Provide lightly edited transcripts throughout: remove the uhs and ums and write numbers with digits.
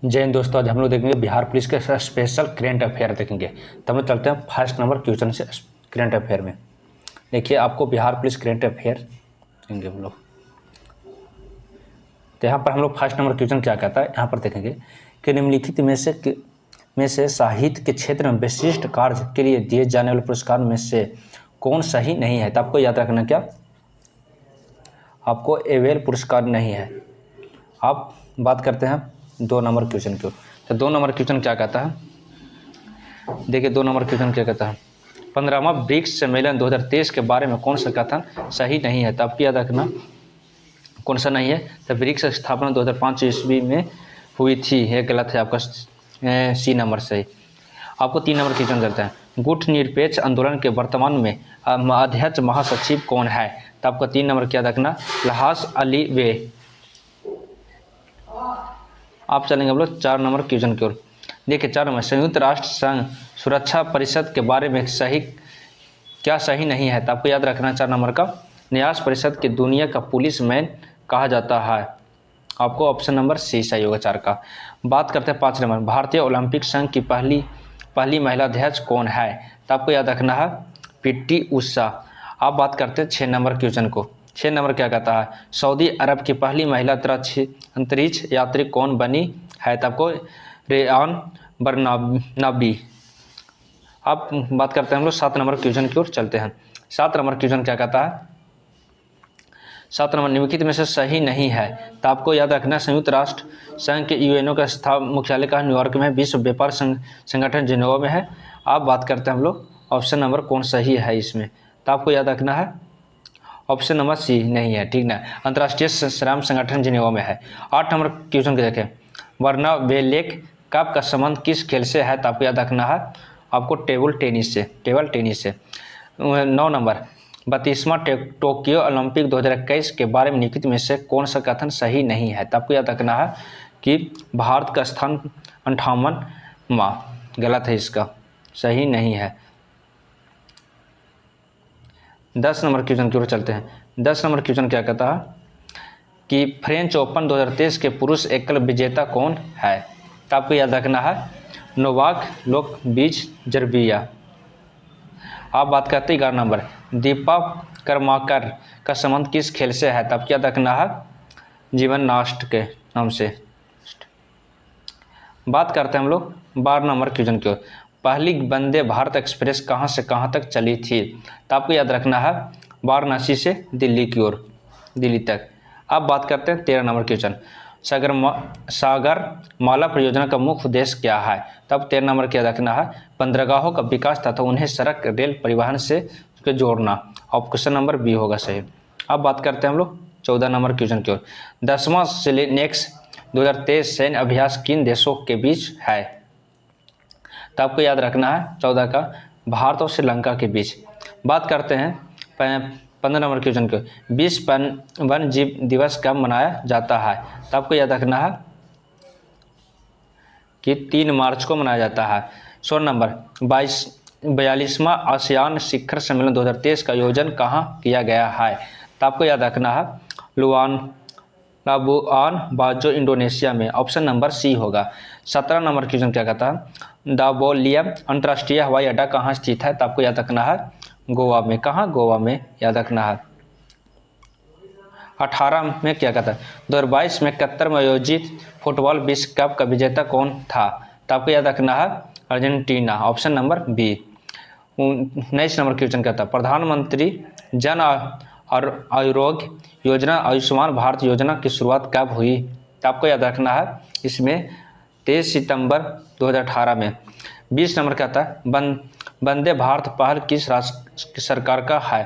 जय हिंद दोस्तों, आज हम लोग देखेंगे बिहार पुलिस के स्पेशल करेंट अफेयर देखेंगे। तो हम लोग चलते हैं फर्स्ट नंबर क्वेश्चन से करेंट अफेयर में। देखिए, आपको बिहार पुलिस करेंट अफेयर देखेंगे हम लोग। तो यहाँ पर हम लोग फर्स्ट नंबर क्वेश्चन क्या कहता है, यहाँ पर देखेंगे कि निम्नलिखित में से साहित्य के क्षेत्र में विशिष्ट कार्य के लिए दिए जाने वाले पुरस्कार में से कौन सही नहीं है। तो आपको याद रखना क्या, आपको एवेल पुरस्कार नहीं है। आप बात करते हैं 2 नंबर क्वेश्चन की ओर। तो 2 नंबर क्वेश्चन क्या कहता है, देखिए 2 नंबर क्वेश्चन क्या कहता है, 15वां ब्रिक्स सम्मेलन 2023 के बारे में कौन सा कथन सही नहीं है। तो आपको याद रखना कौन सा नहीं है। तो ब्रिक्स स्थापना 2005 ईस्वी में हुई थी, ये गलत है आपका, सी नंबर सही। आपको 3 नंबर क्वेश्चन करते हैं, गुट निरपेक्ष आंदोलन के वर्तमान में अध्यक्ष महासचिव कौन है। तो आपको 3 नंबर क्या रखना, लहास अली वे। आप चलेंगे हम लोग 4 नंबर क्वेश्चन की ओर। देखिए 4 नंबर, संयुक्त राष्ट्र संघ सुरक्षा परिषद के बारे में क्या सही नहीं है। तो आपको याद रखना 4 नंबर का, न्यास परिषद की दुनिया का पुलिस मैन कहा जाता है। आपको ऑप्शन नंबर सी सही होगा 4 का। बात करते हैं 5 नंबर, भारतीय ओलंपिक संघ की पहली महिला अध्यक्ष कौन है। तो आपको याद रखना है पीटी उषा। आप बात करते हैं 6 नंबर क्वेश्चन को। 6 नंबर क्या कहता है, सऊदी अरब की पहली महिला अंतरिक्ष यात्री कौन बनी है। तो आपको रेयान बरनाबी। अब बात करते हैं हम लोग 7 नंबर क्वेश्चन की ओर चलते हैं। 7 नंबर क्वेश्चन क्या कहता है, 7 नंबर निम्नलिखित में से सही नहीं है। तो आपको याद रखना संयुक्त राष्ट्र संघ के यूएनओ का मुख्यालय कहाँ, न्यूयॉर्क में है। विश्व व्यापार संगठन जिनेवा में है। आप बात करते हैं हम लोग ऑप्शन नंबर कौन सही है इसमें। तो आपको याद रखना है ऑप्शन नंबर सी नहीं है, ठीक ना, अंतर्राष्ट्रीय श्रम संगठन जिनेवा में है। 8 नंबर क्वेश्चन को देखें, वरना वेलेक कप का संबंध किस खेल से है। तो आपको याद रखना है आपको टेबल टेनिस से। 9 नंबर, 32वां टोक्यो ओलंपिक 2021 के बारे में निम्नलिखित में से कौन सा कथन सही नहीं है। तो आपको याद रखना है कि भारत का स्थान 58वां, गलत है, इसका सही नहीं है। 10 नंबर क्वेश्चन की ओर चलते हैं। 10 नंबर क्वेश्चन क्या कहता है कि फ्रेंच ओपन 2023 के पुरुष एकल विजेता कौन है। तो आपको याद रखना है नोवाक जोकोविच। आप बात करते हैं 11 नंबर, दीपा कर्माकर का संबंध किस खेल से है। तो आपको याद रखना है जिम्नास्ट के नाम से। बात करते हैं हम लोग 12 नंबर क्वेश्चन की ओर, पहली वंदे भारत एक्सप्रेस कहाँ से कहाँ तक चली थी। तो आपको याद रखना है वाराणसी से दिल्ली की ओर, दिल्ली तक। अब बात करते हैं 13 नंबर क्वेश्चन, सागरमाला परियोजना का मुख्य उद्देश्य क्या है। तब 13 नंबर क्या रखना है, बंदरगाहों का विकास तथा उन्हें सड़क रेल परिवहन से जोड़ना। ऑप्शन नंबर बी होगा सही। अब बात करते हैं हम लोग 14 नंबर क्वेश्चन की ओर, 10वां सिलेनेक्स 2023 सैन्य अभ्यास किन देशों के बीच है। तो आपको याद रखना है 14 का, भारत और श्रीलंका के बीच। बात करते हैं 15 नंबर क्वेश्चन को, विश्व वन्य जीव दिवस कब मनाया जाता है। तो आपको याद रखना है कि 3 मार्च को मनाया जाता है। 16 नंबर, 42वां आसियान शिखर सम्मेलन 2023 का आयोजन कहाँ किया गया है। तो आपको याद रखना है लाबुआन बाजो इंडोनेशिया में। ऑप्शन नंबर सी होगा। 17 नंबर क्वेश्चन क्या कहता है, दावोलिया अंतर्राष्ट्रीय हवाई अड्डा कहाँ स्थित है। तो आपको याद रखना है गोवा में। कहाँ, गोवा में, याद रखना है। 18 में क्या कहता है, 2022 में कतर में आयोजित फुटबॉल विश्व कप का विजेता कौन था। तो आपको याद रखना है Argentina. Option number B. 19 number question कहता है, प्रधानमंत्री जन आरोग्य योजना आयुष्मान भारत योजना की शुरुआत कब हुई। तो आपको याद रखना है इसमें 23 सितंबर 2018 में। 20 नंबर कहता है, वंदे भारत पहल किस राज्य सरकार का है।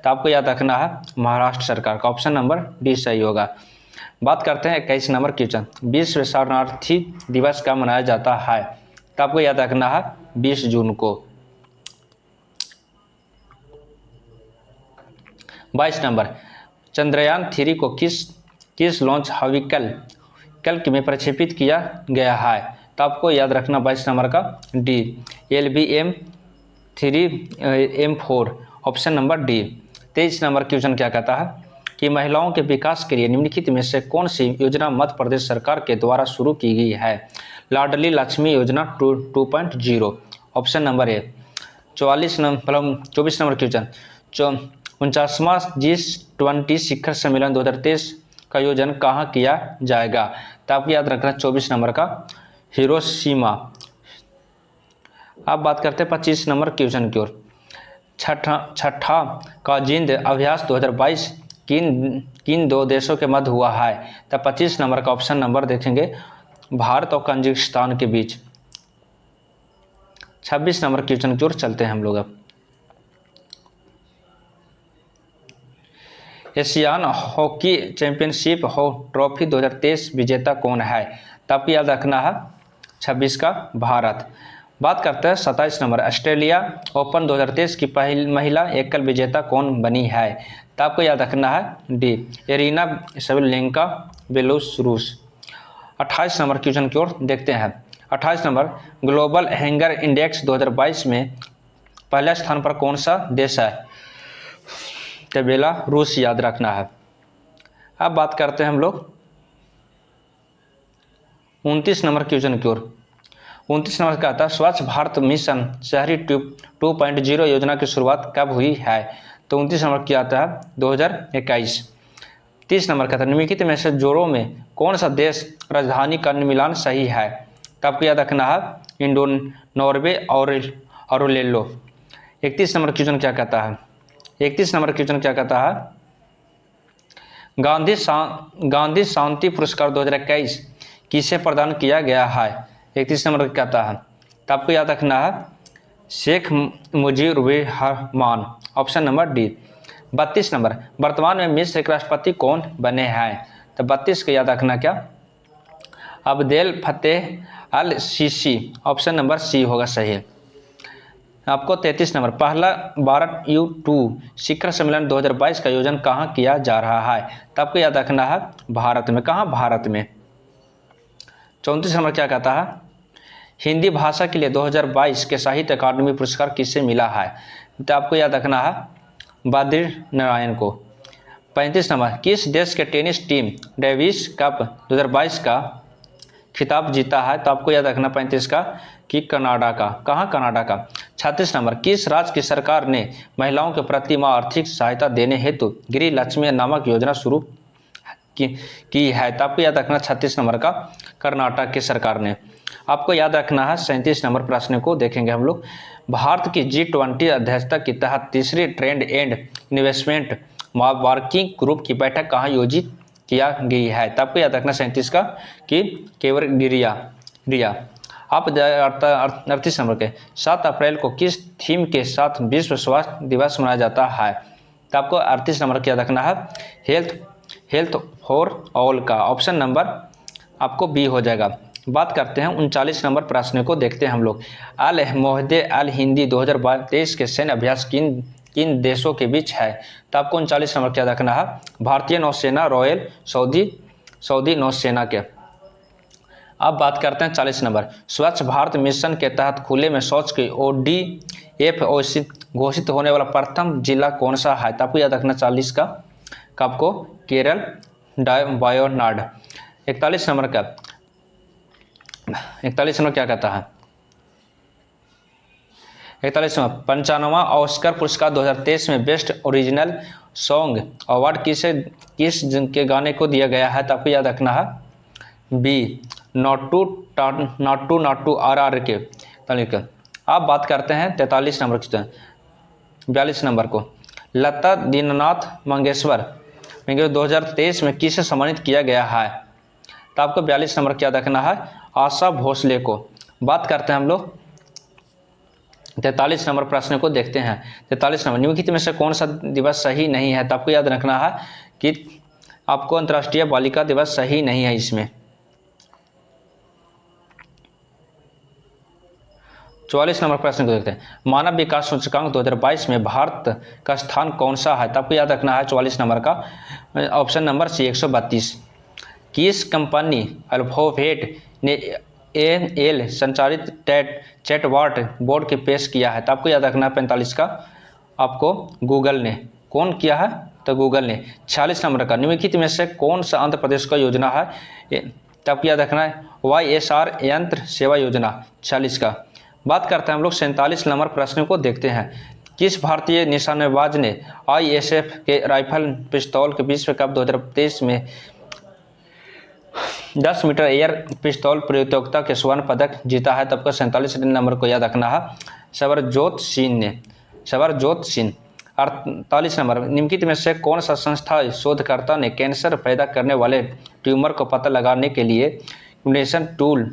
तो आपको याद रखना है महाराष्ट्र सरकार का। ऑप्शन नंबर डी सही होगा। बात करते हैं 21 नंबर क्वेश्चन, विश्व शरणार्थी दिवस कब मनाया जाता है। तो आपको याद रखना है 20 जून को। 22 नंबर, चंद्रयान 3 को किस लॉन्च व्हीकल में प्रक्षेपित किया गया है। तो आपको याद रखना 22 नंबर का D, LBM-3M4। Option number D. 23 number question क्या कहता है कि महिलाओं के विकास के लिए निम्नलिखित में से कौन सी योजना मध्य प्रदेश सरकार के द्वारा शुरू की गई है? लाडली Lakshmi Yojana 2.0। Option number A. 24 number question. 49वां G20 शिखर सम्मेलन 2023 का आयोजन कहाँ किया जाएगा? तो आपको याद रखना 24 नंबर का हिरोशिमा। अब बात करते हैं 25 नंबर क्वेश्चन की ओर। छठा का जिंद अभ्यास 2022 किन दो देशों के मध्य हुआ है? तो 25 नंबर का ऑप्शन नंबर देखेंगे भारत और कजाकिस्तान के बीच। 26 नंबर क्वेश्चन की ओर चलते हैं हम लोग अब। एशियान हॉकी चैंपियनशिप ट्रॉफी 2023 विजेता कौन है? तो आपको याद रखना है 26 का भारत। बात करते हैं 27 नंबर ऑस्ट्रेलिया ओपन 2023 की पहली महिला एकल विजेता कौन बनी है? तो आपको याद रखना है D arena Sabalenka Belarus. 28 number question की ओर देखते हैं। 28 नंबर ग्लोबल हैंगर इंडेक्स 2022 में पहले स्थान पर कौन सा देश है? तो बेलारूस याद रखना है। अब बात करते हैं हम लोग 29 नंबर क्वेश्चन की ओर। 29 नंबर का आता है स्वच्छ भारत मिशन शहरी 2.0 योजना की शुरुआत कब हुई है? तो 29 नंबर क्या आता है 2021। 30 नंबर का था निम्नलिखित में से जोड़ों में कौन सा देश राजधानी का मिलान सही है? तो आपको याद रखना है नॉर्वे और लेलो। 31 नंबर क्वेश्चन क्या कहता है? 31 नंबर क्वेश्चन क्या कहता है गांधी शांति पुरस्कार 2021 किसे प्रदान किया गया है? 31 नंबर कहता है तो आपको याद रखना है Sheikh Mujibur Rahman. Option number D. 32 number वर्तमान में मिस्र के राष्ट्रपति कौन बने हैं? तो 32 को याद रखना क्या अब्देल फतेह अल सीसी। ऑप्शन नंबर सी होगा सही। आपको 33 नंबर पहला भारत U2 शिखर सम्मेलन 2022 का आयोजन कहाँ किया जा रहा है? तो आपको याद रखना है भारत में। कहाँ? भारत में। 34 नंबर क्या कहता है हिंदी भाषा के लिए 2022 के साहित्य अकादमी पुरस्कार किसे मिला है? तो आपको याद रखना है बद्री नारायण को। 35 नंबर किस देश के टेनिस टीम डेविस कप 2022 का खिताब जीता है? तो आपको याद रखना 35 का कि कनाडा का। कहाँ? कनाडा का। 36 नंबर किस राज्य की सरकार ने महिलाओं के प्रति माह आर्थिक सहायता देने हेतु गृह लक्ष्मी नामक योजना शुरू की है? तो आपको याद रखना 36 नंबर का कर्नाटक की सरकार ने। आपको याद रखना है 37 नंबर प्रश्न को देखेंगे हम लोग। भारत की G20 अध्यक्षता के तहत तीसरी trade and investment working group की बैठक कहाँ आयोजित किया गई है? तो आपको याद रखना 37 का कि केवड़िया। आप 38 नंबर के 7 अप्रैल को किस थीम के साथ विश्व स्वास्थ्य दिवस मनाया जाता है? तो आपको 38 नंबर क्या रखना है हेल्थ फॉर ऑल का। ऑप्शन नंबर आपको बी हो जाएगा। बात करते हैं 39 नंबर प्रश्न को देखते हैं हम लोग। अल मोहदे अल हिंदी 2023 के सैन्य अभ्यास किन देशों के बीच है? तो आपको 39 नंबर क्या रखना है भारतीय नौसेना रॉयल सऊदी नौसेना के। अब बात करते हैं 40 नंबर स्वच्छ भारत मिशन के तहत खुले में शौच के ODF घोषित होने वाला प्रथम जिला कौन सा है? तो आपको याद रखना 40 का आपको केरल वायनाड। 41 नंबर का 41 नंबर क्या कहता है 41 नंबर 95वां ऑस्कर पुरस्कार 2023 में बेस्ट ओरिजिनल सॉन्ग अवार्ड किस के गाने को दिया गया है? तो आपको याद रखना है बी नाटू RR के तालिका। आप बात करते हैं 43 नंबर क्वेश्चन 42 नंबर को लता दीननाथ मंगेशकर 2023 में किसे सम्मानित किया गया है? तो आपको 42 नंबर क्या रखना है आशा भोसले को। बात करते हैं हम लोग 43 नंबर प्रश्न को देखते हैं। 43 नंबर निम्नलिखित में से कौन सा दिवस सही नहीं है? तो आपको याद रखना है कि आपको अंतर्राष्ट्रीय बालिका दिवस सही नहीं है इसमें। 44 नंबर प्रश्न को देखते हैं मानव विकास सूचकांक 2022 में भारत का स्थान कौन सा है? तो आपको याद रखना है 44 नंबर का ऑप्शन नंबर सी 132। किस कंपनी अल्फाबेट ने AL संचालित चैटबॉट बोर्ड की पेश किया है? तो आपको याद रखना है 45 का आपको गूगल ने। कौन किया है? तो गूगल ने। 46 नंबर का, निम्नलिखित में से कौन सा आंध्र प्रदेश का योजना है, तब याद रखना है YSR यंत्र सेवा योजना। 46 का। बात करते हैं हम लोग 47 नंबर प्रश्न को देखते हैं। किस भारतीय निशानेबाज ने ISF के राइफल पिस्तौल के विश्व कप 2023 में 10 मीटर एयर पिस्तौल प्रतियोगिता के स्वर्ण पदक जीता है, तब का 47 नंबर को याद रखना है शवरजोत सिंह ने। शवरजोत सिंह। 48 नंबर, निम्नलिखित में से कौन सा संस्था शोधकर्ता ने कैंसर पैदा करने वाले ट्यूमर को पता लगाने के लिए इम्यूनेशन टूल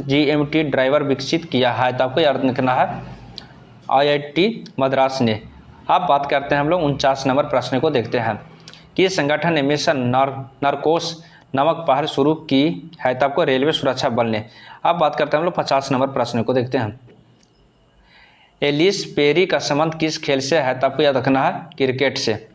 GMT ड्राइवर विकसित किया है, तो आपको याद रखना है IIT मद्रास ने। अब बात करते हैं हम लोग 49 नंबर प्रश्न को देखते हैं। किस संगठन ने मिशन नारकोस नामक पहल शुरू की है, तो आपको रेलवे सुरक्षा बल ने। अब बात करते हैं हम लोग 50 नंबर प्रश्न को देखते हैं। एलिस पेरी का संबंध किस खेल से है, तो आपको याद रखना है क्रिकेट से।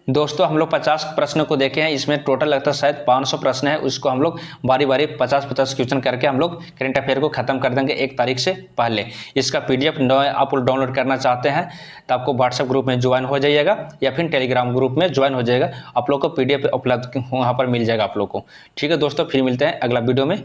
दोस्तों हम लोग 50 प्रश्नों को देखे हैं, इसमें टोटल लगता है शायद 500 प्रश्न है, उसको हम लोग बारी बारी 50-50 क्वेश्चन करके हम लोग करंट अफेयर को खत्म कर देंगे 1 तारीख से पहले। इसका PDF आप डाउनलोड करना चाहते हैं तो आपको व्हाट्सएप ग्रुप में ज्वाइन हो जाइएगा या फिर टेलीग्राम ग्रुप में ज्वाइन हो जाएगा, आप लोग को PDF उपलब्ध वहाँ पर मिल जाएगा आप लोग को। ठीक है दोस्तों, फिर मिलते हैं अगला वीडियो में।